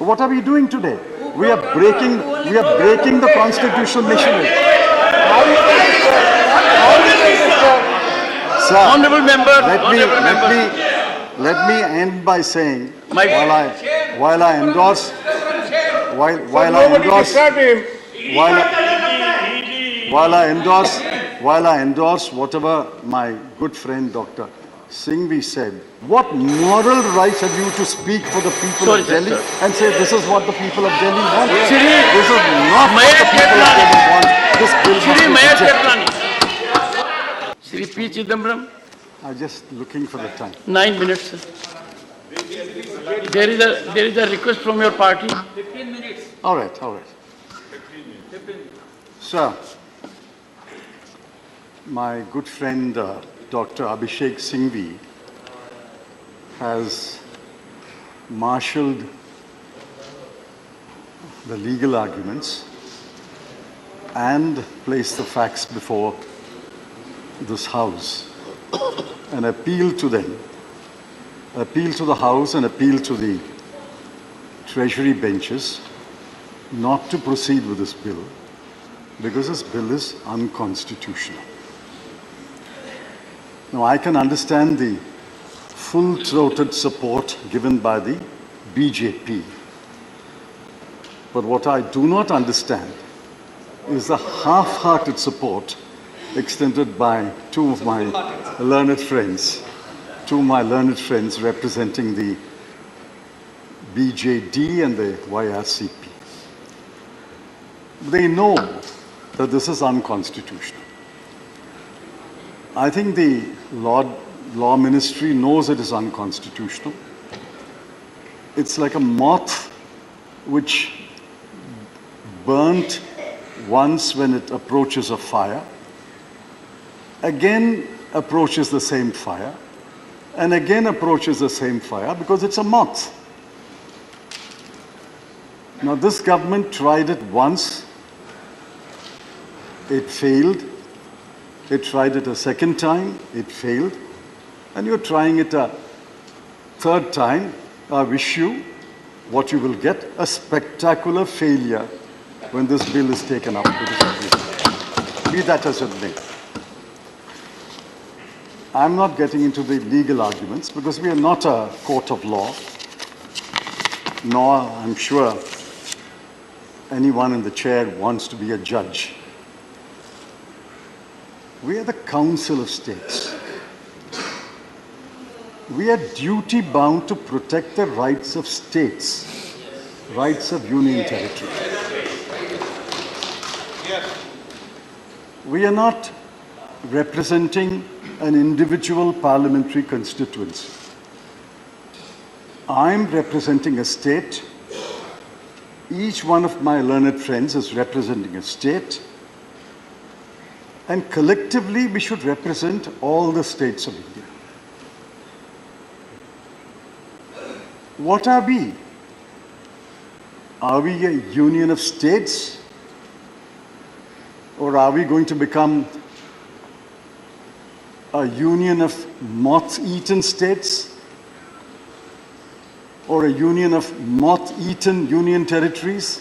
What are we doing today? We are breaking the constitutional machinery. Sir, Honorable member, let me end by saying, while I endorse whatever my good friend Dr. Singhvi said, what moral right have you to speak for the people of Delhi and say this is what the people of Delhi want? This is not what the people of Delhi want. This bill must be rejected. Shri P. Chithambaram, I'm just looking for the time. 9 minutes. Sir. There is a request from your party. 15 minutes. All right. Sir, my good friend Dr. Abhishek Singhvi has marshaled the legal arguments and placed the facts before this House and appeal to them, appeal to the House and appeal to the Treasury benches not to proceed with this bill because this bill is unconstitutional. Now, I can understand the full-throated support given by the BJP, but what I do not understand is the half-hearted support extended by two of my learned friends representing the BJD and the YRCP. They know that this is unconstitutional. I think the Law Ministry knows it is unconstitutional. It's like a moth which burnt once when it approaches a fire, again approaches the same fire, and again approaches the same fire because it's a moth. Now, this government tried it once, it failed. It tried it a second time, it failed. And you're trying it a third time. I wish you what you will get, a spectacular failure when this bill is taken up to this agreement. Be that as it may. I'm not getting into the legal arguments because we are not a court of law, nor, I'm sure, anyone in the chair wants to be a judge. We are the Council of States. We are duty-bound to protect the rights of states, rights of union territory. We are not representing an individual parliamentary constituency. I'm representing a state. Each one of my learned friends is representing a state. And collectively, we should represent all the states of India. What are we? Are we a union of states? Or are we going to become a union of moth-eaten states? Or a union of moth-eaten union territories?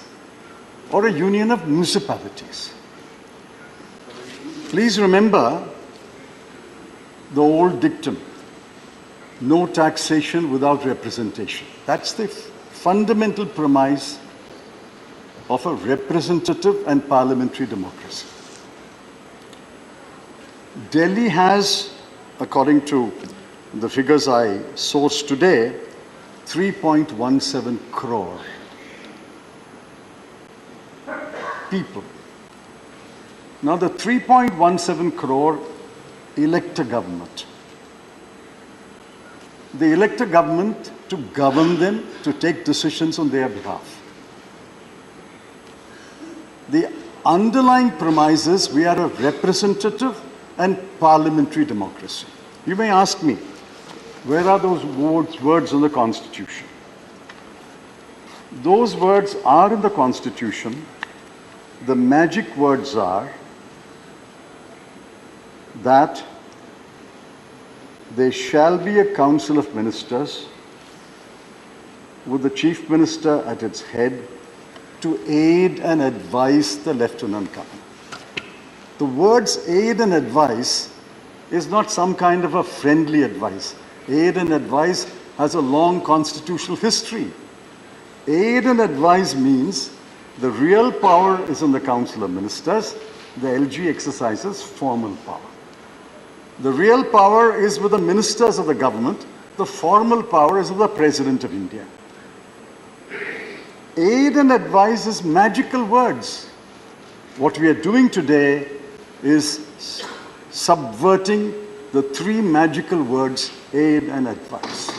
Or a union of municipalities? Please remember the old dictum, no taxation without representation. That's the fundamental premise of a representative and parliamentary democracy. Delhi has, according to the figures I sourced today, 3.17 crore people. Now, the 3.17 crore elect a government. They elect a government to govern them, to take decisions on their behalf. The underlying premise is we are a representative and parliamentary democracy. You may ask me, where are those words in the Constitution? Those words are in the Constitution. The magic words are that there shall be a council of ministers with the Chief Minister at its head to aid and advise the Lieutenant Governor. The words aid and advise is not some kind of a friendly advice. Aid and advise has a long constitutional history. Aid and advise means the real power is in the Council of Ministers. The LG exercises formal power. The real power is with the ministers of the government. The formal power is with the President of India. Aid and advise is magical words. What we are doing today is subverting the three magical words, aid and advice.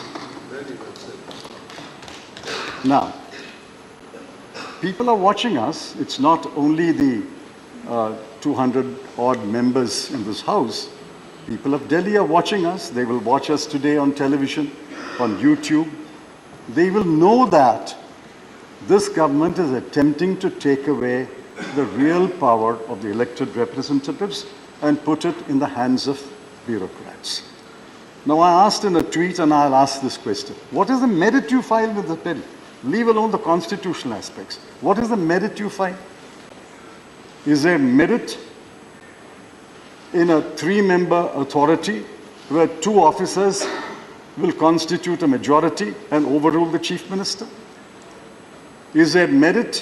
Now, people are watching us. It's not only the 200 odd members in this house. People of Delhi are watching us. They will watch us today on television, on YouTube. They will know that this government is attempting to take away the real power of the elected representatives and put it in the hands of bureaucrats. Now, I asked in a tweet, and I'll ask this question. What is the merit you file with the bill? Leave alone the constitutional aspects. What is the merit you file? Is there merit in a three-member authority where two officers will constitute a majority and overrule the Chief Minister? Is there merit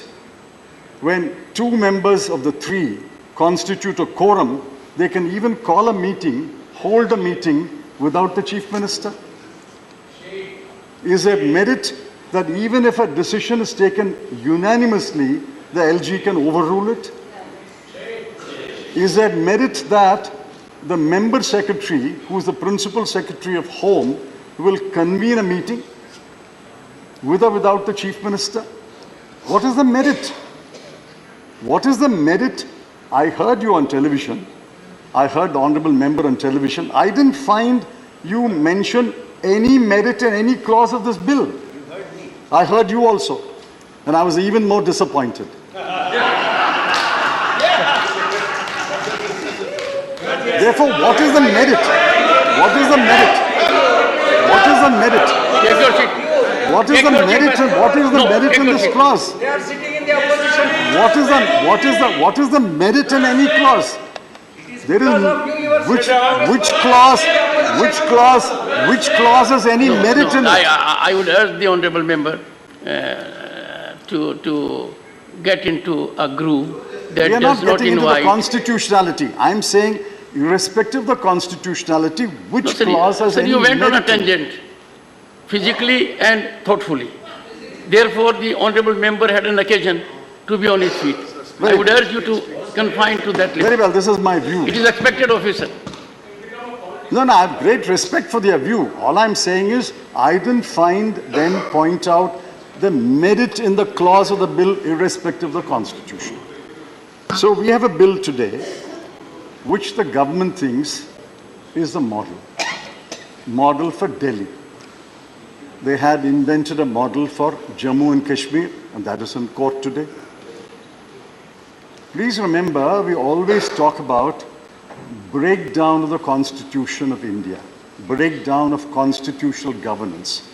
when two members of the three constitute a quorum, they can even call a meeting, hold a meeting without the Chief Minister? Is there merit that even if a decision is taken unanimously, the LG can overrule it? Is there merit that the member secretary, who is the principal secretary of Home, will convene a meeting with or without the Chief Minister? What is the merit? What is the merit? I heard you on television. I heard the honorable member on television. I didn't find you mention any merit in any clause of this bill. You heard me. I heard you also. And I was even more disappointed. Therefore, what is the merit? What is the merit? What is the merit? What is the merit? What is the merit in this clause? They are sitting in the opposition. What is the merit in any clause? There is which clause has any merit in it? I would urge the honourable member to get into a groove that We are does not not getting into the invite. constitutionality. I'm saying, irrespective of the constitutionality, which No, sir, clause has sir, any you went on a merit in it? tangent, physically and thoughtfully. Therefore, the honourable member had an occasion to be on his feet. I would urge you to confine to that Very limit. well, this is my view. It is expected of you, sir. No, I have great respect for their view. All I'm saying is, I didn't find them point out the merit in the clause of the bill irrespective of the constitution. So we have a bill today which the government thinks is the model for Delhi. They had invented a model for Jammu and Kashmir, and that is in court today. Please remember, we always talk about breakdown of the Constitution of India, breakdown of constitutional governance.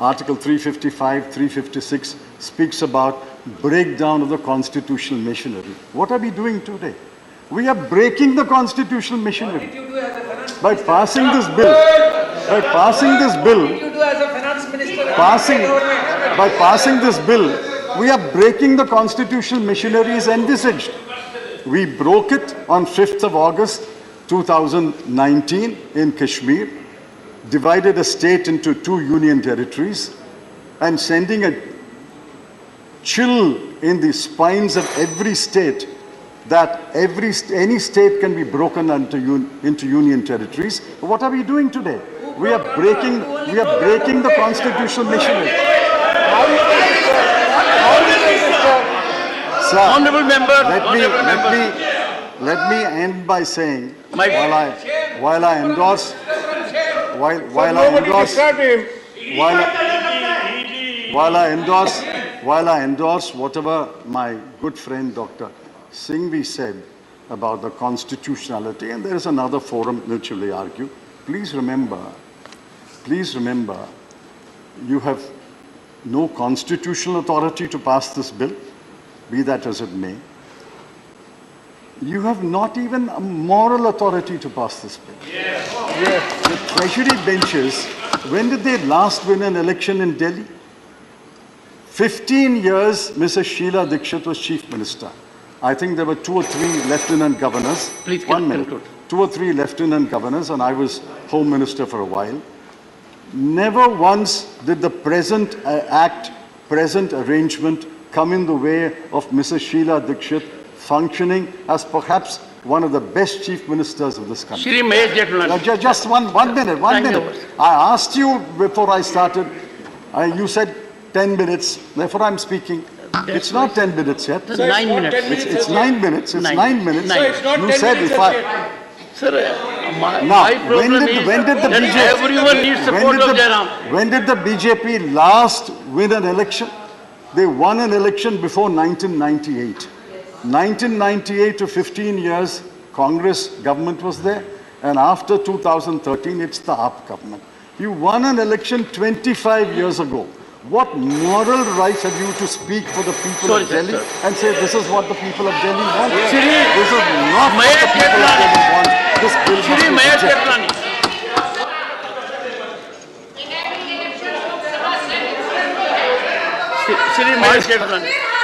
Article 355, 356 speaks about breakdown of the constitutional machinery. What are we doing today? We are breaking the constitutional machinery. What did you do as a finance By passing this bill, by passing this bill, What did you do as a finance minister? by passing this bill, we are breaking the constitutional machinery as envisaged. We broke it on 5th of August 2019 in Kashmir, divided a state into 2 union territories, and sending a chill in the spines of every state that any state can be broken into union territories. What are we doing today? We are breaking the constitutional machinery. Sir, Honourable member, let me end by saying, My- while I endorse whatever my good friend Dr. Singhvi said about the constitutionality, and there is another forum in which we argue, please remember, you have no constitutional authority to pass this bill, be that as it may. You have not even a moral authority to pass this bill. The treasury benches, when did they last win an election in Delhi? 15 years, Mrs. Sheila Dikshit was chief minister. I think there were 2 or 3 lieutenant governors. Please One minute. conclude. 2 or 3 lieutenant governors, and I was home minister for a while. Never once did the present present arrangement come in the way of Mrs. Sheila Dikshit functioning as perhaps one of the best chief ministers of this country. Shri Mahesh Jethmalani. Just one minute, one Thank you. minute. I asked you before I started, you said 10 minutes, therefore I'm speaking. It's not 10 minutes yet. Sir, 9 minutes. It's 9 minutes, it's 9 minutes. Nine. It's not You 10 said minutes if as I, yet. Sir, my Now, when problem did is the that BJP everyone needs support of Jairam. when did the BJP last win an election? They won an election before 1998. 1998 to 15 years, Congress government was there. And after 2013, it's the AAP government. You won an election 25 years ago. What moral right have you to speak for the people Sorry, of sir, Delhi sir. and say this is what the people of Delhi want? Shri This is not what the Mahesh people of Jethmalani. Delhi want. This bill must Shri be Mahesh rejected. Jethmalani. Shri Mahesh Jethmalani.